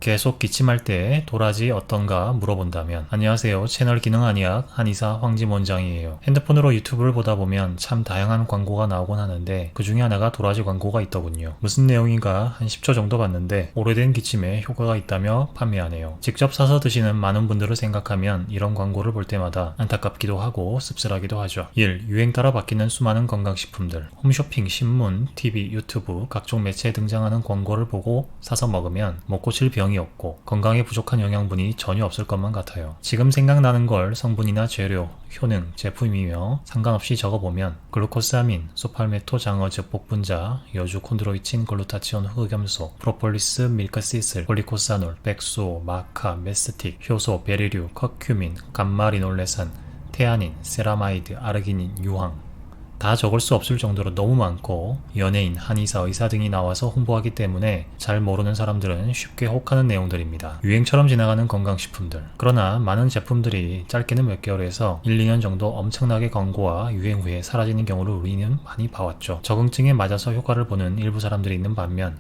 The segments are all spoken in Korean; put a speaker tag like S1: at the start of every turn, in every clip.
S1: 계속 기침할 때 도라지 어떤가 물어본다면 안녕하세요. 채널 기능 한의학 한의사 황진 원장이에요. 핸드폰으로 유튜브를 보다 보면 참 다양한 광고가 나오곤 하는데 그 중에 하나가 도라지 광고가 있더군요. 무슨 내용인가 한 10초 정도 봤는데 오래된 기침에 효과가 있다며 판매하네요. 직접 사서 드시는 많은 분들을 생각하면 이런 광고를 볼 때마다 안타깝기도 하고 씁쓸하기도 하죠. 1. 유행 따라 바뀌는 수많은 건강식품들. 홈쇼핑, 신문, TV, 유튜브 각종 매체에 등장하는 광고를 보고 사서 먹으면 먹고 칠 병이 없고 건강에 부족한 영양분이 전혀 없을 것만 같아요. 지금 생각나는 걸 성분이나 재료, 효능, 제품이며 상관없이 적어보면 글루코사민, 소팔메토 장어즙 복분자, 여주 콘드로이친, 글루타치온 흑염소, 프로폴리스, 밀크시슬, 폴리코사놀, 백수, 마카, 메스틱, 효소, 베리류, 커큐민, 감마리놀레산, 테아닌, 세라마이드, 아르기닌, 유황 다 적을 수 없을 정도로 너무 많고 연예인, 한의사, 의사 등이 나와서 홍보하기 때문에 잘 모르는 사람들은 쉽게 혹하는 내용들입니다. 유행처럼 지나가는 건강식품들. 그러나 많은 제품들이 짧게는 몇 개월에서 1, 2년 정도 엄청나게 광고와 유행 후에 사라지는 경우를 우리는 많이 봐왔죠. 적응증에 맞아서 효과를 보는 일부 사람들이 있는 반면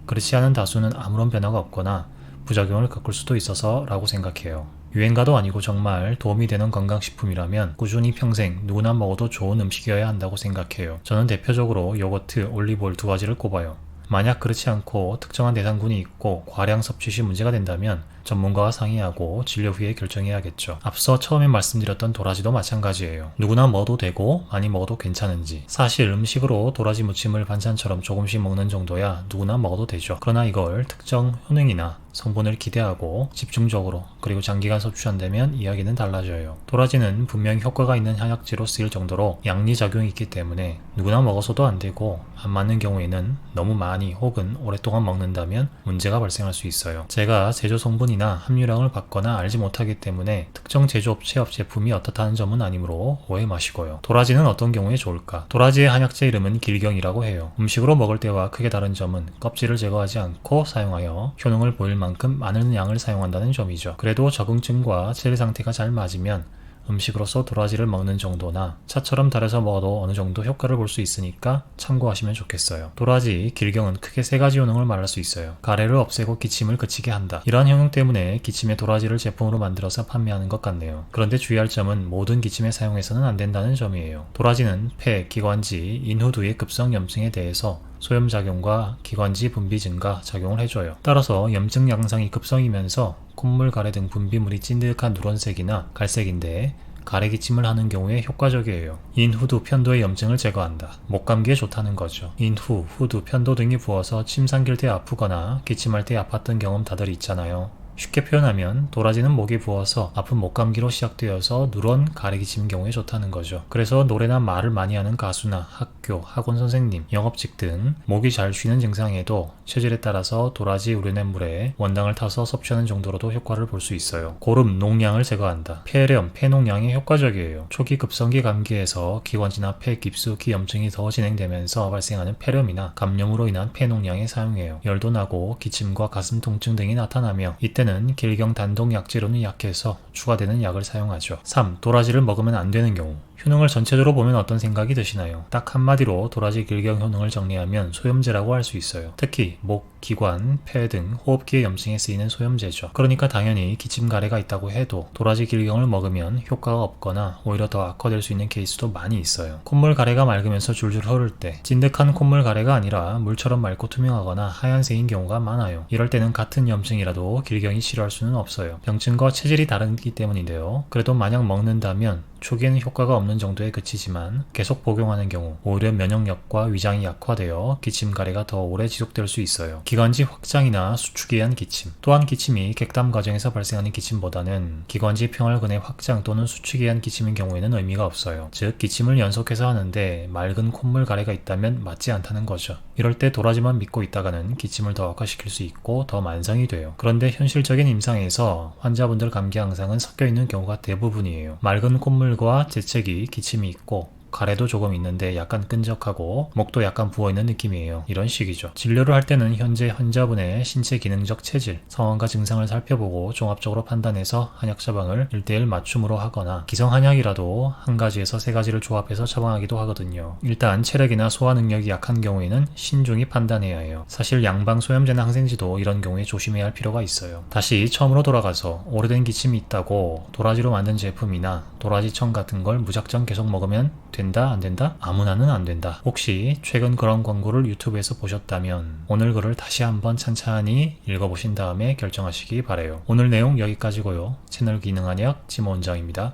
S1: 그렇지 않은 다수는 아무런 변화가 없거나 부작용을 겪을 수도 있어서 라고 생각해요. 유행가도 아니고 정말 도움이 되는 건강식품이라면 꾸준히 평생 누구나 먹어도 좋은 음식이어야 한다고 생각해요. 저는 대표적으로 요거트, 올리브오일 두 가지를 꼽아요. 만약 그렇지 않고 특정한 대상군이 있고 과량 섭취 시 문제가 된다면 전문가와 상의하고 진료 후에 결정해야겠죠. 앞서 처음에 말씀드렸던 도라지도 마찬가지예요. 누구나 먹어도 되고 많이 먹어도 괜찮은지. 사실 음식으로 도라지 무침을 반찬처럼 조금씩 먹는 정도야 누구나 먹어도 되죠. 그러나 이걸 특정 효능이나 성분을 기대하고 집중적으로 그리고 장기간 섭취한다면 이야기는 달라져요. 도라지는 분명 효과가 있는 한약재로 쓰일 정도로 양리작용이 있기 때문에 누구나 먹어서도 안 되고 안 맞는 경우에는 너무 많이 혹은 오랫동안 먹는다면 문제가 발생할 수 있어요. 제가 제조 성분이나 함유량을 받거나 알지 못하기 때문에 특정 제조업체 제품이 어떻다는 점은 아니므로 오해 마시고요. 도라지는 어떤 경우에 좋을까? 도라지의 한약재 이름은 길경이라고 해요. 음식으로 먹을 때와 크게 다른 점은 껍질을 제거하지 않고 사용하여 효능을 보일 만큼 많은 양을 사용한다는 점이죠. 그래도 적응증과 체질 상태가 잘 맞으면 음식으로서 도라지를 먹는 정도나 차처럼 달여서 먹어도 어느 정도 효과를 볼 수 있으니까 참고하시면 좋겠어요. 도라지, 길경은 크게 세 가지 효능을 말할 수 있어요. 가래를 없애고 기침을 그치게 한다. 이러한 효능 때문에 기침에 도라지를 제품으로 만들어서 판매하는 것 같네요. 그런데 주의할 점은 모든 기침에 사용해서는 안 된다는 점이에요. 도라지는 폐, 기관지, 인후두의 급성 염증에 대해서 소염작용과 기관지 분비 증가 작용을 해줘요. 따라서 염증 양상이 급성이면서 콧물, 가래 등 분비물이 찐득한 누런색이나 갈색인데 가래 기침을 하는 경우에 효과적이에요. 인후두, 편도의 염증을 제거한다. 목감기에 좋다는 거죠. 인후, 후두, 편도 등이 부어서 침 삼킬 때 아프거나 기침할 때 아팠던 경험 다들 있잖아요. 쉽게 표현하면 도라지는 목이 부어서 아픈 목감기로 시작되어서 누런 가래 기침 경우에 좋다는 거죠. 그래서 노래나 말을 많이 하는 가수나 학교, 학원 선생님, 영업직 등 목이 잘 쉬는 증상에도 체질에 따라서 도라지 우려낸 물에 원당을 타서 섭취하는 정도로도 효과를 볼 수 있어요. 고름, 농양을 제거한다. 폐렴, 폐농양에 효과적이에요. 초기 급성기 감기에서 기관지나 폐, 깁스기 염증이 더 진행되면서 발생하는 폐렴이나 감염으로 인한 폐농양에 사용해요. 열도 나고 기침과 가슴 통증 등이 나타나며 이때는 길경 단독 약재로는 약해서 추가되는 약을 사용하죠. 3. 도라지를 먹으면 안 되는 경우. 효능을 전체적으로 보면 어떤 생각이 드시나요? 딱 한마디로 도라지 길경 효능을 정리하면 소염제라고 할 수 있어요. 특히 목, 기관, 폐 등 호흡기의 염증에 쓰이는 소염제죠. 그러니까 당연히 기침 가래가 있다고 해도 도라지 길경을 먹으면 효과가 없거나 오히려 더 악화될 수 있는 케이스도 많이 있어요. 콧물 가래가 맑으면서 줄줄 흐를 때 찐득한 콧물 가래가 아니라 물처럼 맑고 투명하거나 하얀색인 경우가 많아요. 이럴 때는 같은 염증이라도 길경이 치료할 수는 없어요. 병증과 체질이 다르기 때문인데요. 그래도 만약 먹는다면 초기에는 효과가 없는 정도에 그치지만 계속 복용하는 경우 오히려 면역력과 위장이 약화되어 기침 가래가 더 오래 지속될 수 있어요. 기관지 확장이나 수축에 의한 기침. 또한 기침이 객담 과정에서 발생하는 기침보다는 기관지 평활근의 확장 또는 수축에 의한 기침인 경우에는 의미가 없어요. 즉 기침을 연속해서 하는데 맑은 콧물 가래가 있다면 맞지 않다는 거죠. 이럴 때 도라지만 믿고 있다가는 기침을 더 악화시킬 수 있고 더 만성이 돼요. 그런데 현실적인 임상에서 환자분들 감기 양상은 섞여 있는 경우가 대부분이에요. 맑은 콧물과 재채기, 기침이 있고 가래도 조금 있는데 약간 끈적하고 목도 약간 부어있는 느낌이에요. 이런 식이죠. 진료를 할 때는 현재 환자분의 신체 기능적 체질, 상황과 증상을 살펴보고 종합적으로 판단해서 한약 처방을 1:1 맞춤으로 하거나 기성 한약이라도 한 가지에서 세 가지를 조합해서 처방하기도 하거든요. 일단 체력이나 소화 능력이 약한 경우에는 신중히 판단해야 해요. 사실 양방 소염제나 항생제도 이런 경우에 조심해야 할 필요가 있어요. 다시 처음으로 돌아가서 오래된 기침이 있다고 도라지로 만든 제품이나 도라지청 같은 걸 무작정 계속 먹으면 된다 안 된다? 아무나는 안 된다. 혹시 최근 그런 광고를 유튜브에서 보셨다면 오늘 글을 다시 한번 찬찬히 읽어보신 다음에 결정하시기 바래요. 오늘 내용 여기까지고요. 채널 기능한약 지몬장입니다.